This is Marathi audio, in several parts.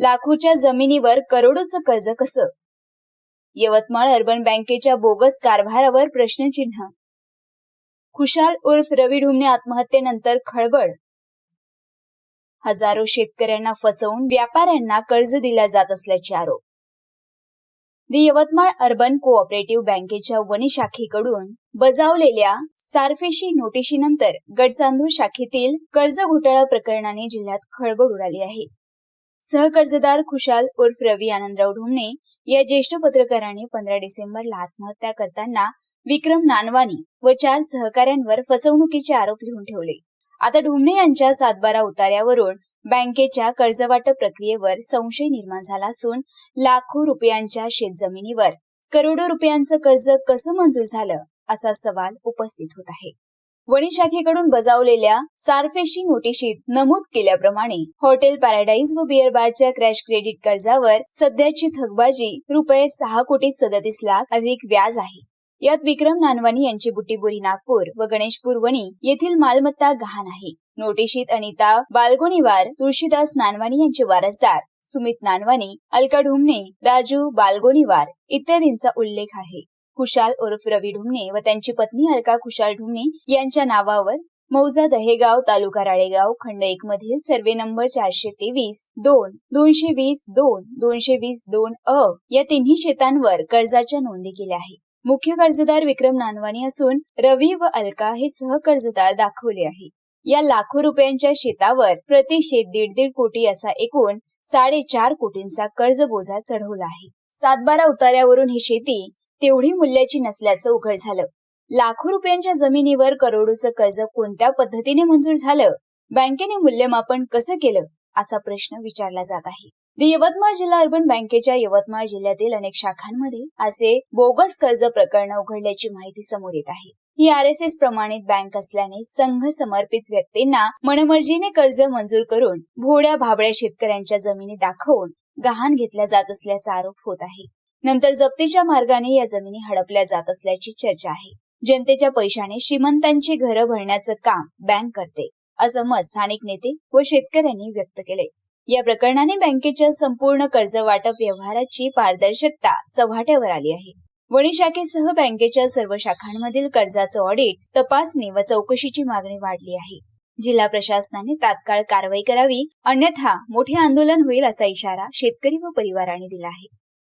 लाखोच्या जमिनीवर करोडोचं कर्ज कसं? यवतमाळ अर्बन बँकेच्या बोगस कारभारावर प्रश्नचिन्ह. खुशाल उर्फ रवी ढुमणे आत्महत्येनंतर खळबळ. हजारो शेतकऱ्यांना फसवून व्यापाऱ्यांना कर्ज दिला जात असल्याचे आरोप. यवतमाळ अर्बन कोऑपरेटिव्ह बँकेच्या वणी शाखेकडून बजावलेल्या सारफेशी नोटिशीनंतर गडचांदूर शाखेतील कर्ज घोटाळा प्रकरणाने जिल्ह्यात खळबळ उडाली आहे. सहकर्जदार खुशाल उर्फ रवी आनंदराव ढुमणे या ज्येष्ठ पत्रकाराने 15 डिसेंबरला आत्महत्या करताना विक्रम नानवानी व 4 सहकाऱ्यांवर फसवणुकीचे आरोप लिहून ठेवले. आता ढुमणे यांच्या 7/12 उतार्यावरून बँकेच्या कर्जवाटप प्रक्रियेवर संशय निर्माण झाला असून लाखो रुपयांच्या शेतजमिनीवर करोडो रुपयांचं कर्ज कसं मंजूर झालं असा सवाल उपस्थित होत आहे. वणी शाखेकडून बजावलेल्या सारफेशी नोटिशीत नमूद केल्याप्रमाणे हॉटेल पॅराडाईज व बिअर बारच्या क्रॅश क्रेडिट कर्जावर सध्याची थकबाजी ₹6,37,00,000 अधिक व्याज आहे. यात विक्रम नानवानी यांची बुटीबोरी नागपूर व गणेशपूर वणी येथील मालमत्ता गहाण आहे. नोटिशीत अनिता बालगोणीवार, तुळशीदास नानवानी यांचे वारसदार सुमित नानवानी, अलका ढुमणे, राजू बालगोणीवार इत्यादींचा उल्लेख आहे. खुशाल उर्फ रवी ढुमणे व त्यांची पत्नी अलका खुशाल ढुमणे यांच्या नावावर मौजा दहेगाव, तालुका राळेगाव, खंड 1 मधील सर्वे नंबर 423-2-220-2-220-2 या तिन्ही शेतांवर कर्जाच्या नोंदी केल्या आहे. मुख्य कर्जदार विक्रम नानवानी असून रवी व अलका हे सहकर्जदार दाखवले आहे. या लाखो रुपयांच्या शेतावर प्रति शेत 1.5 कोटी असा एकूण 4.5 कोटींचा कर्ज बोजा चढवला आहे. 7/12 उतार्यावरून ही शेती तेवढी मूल्याची नसल्याचं उघड झालं. लाखो रुपयांच्या जमिनीवर करोडोचं कर्ज कोणत्या पद्धतीने मंजूर झालं, बँकेने मूल्यमापन कसं केलं असा प्रश्न विचारला जात आहे. यवतमाळ जिल्हा अर्बन बँकेच्या यवतमाळ जिल्ह्यातील अनेक शाखांमध्ये असे बोगस कर्ज प्रकरण उघडल्याची माहिती समोर येत आहे. ही RSS प्रमाणित बँक असल्याने संघ समर्पित व्यक्तींना मनमर्जीने कर्ज मंजूर करून भोड्या भाबड्या शेतकऱ्यांच्या जमिनी दाखवून गहाण घेतल्या जात असल्याचा आरोप होत आहे. नंतर जप्तीच्या मार्गाने या जमिनी हडपल्या जात असल्याची चर्चा आहे. जनतेच्या पैशाने श्रीमंतांची घरं भरण्याचं काम बँक करते असं मत स्थानिक नेते व शेतकऱ्यांनी व्यक्त केले. या प्रकरणाने बँकेच्या संपूर्ण कर्ज वाटप व्यवहाराची पारदर्शकता चव्हाट्यावर आली आहे. वणी शाखेसह बँकेच्या सर्व शाखांमधील कर्जाचं ऑडिट, तपासणी व चौकशीची मागणी वाढली आहे. जिल्हा प्रशासनाने तात्काळ कारवाई करावी, अन्यथा मोठे आंदोलन होईल असा इशारा शेतकरी व परिवारांनी दिला आहे.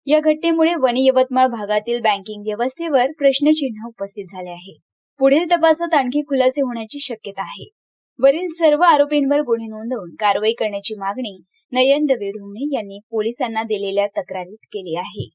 या घटनेमुळे वणी यवतमाळ भागातील बँकिंग व्यवस्थेवर प्रश्नचिन्ह उपस्थित झाले आहे. पुढील तपासात आणखी खुलासे होण्याची शक्यता आहे. वरील सर्व आरोपींवर गुन्हे नोंदवून कारवाई करण्याची मागणी नयन रवी ढुमणे यांनी पोलिसांना दिलेल्या तक्रारीत केली आहे.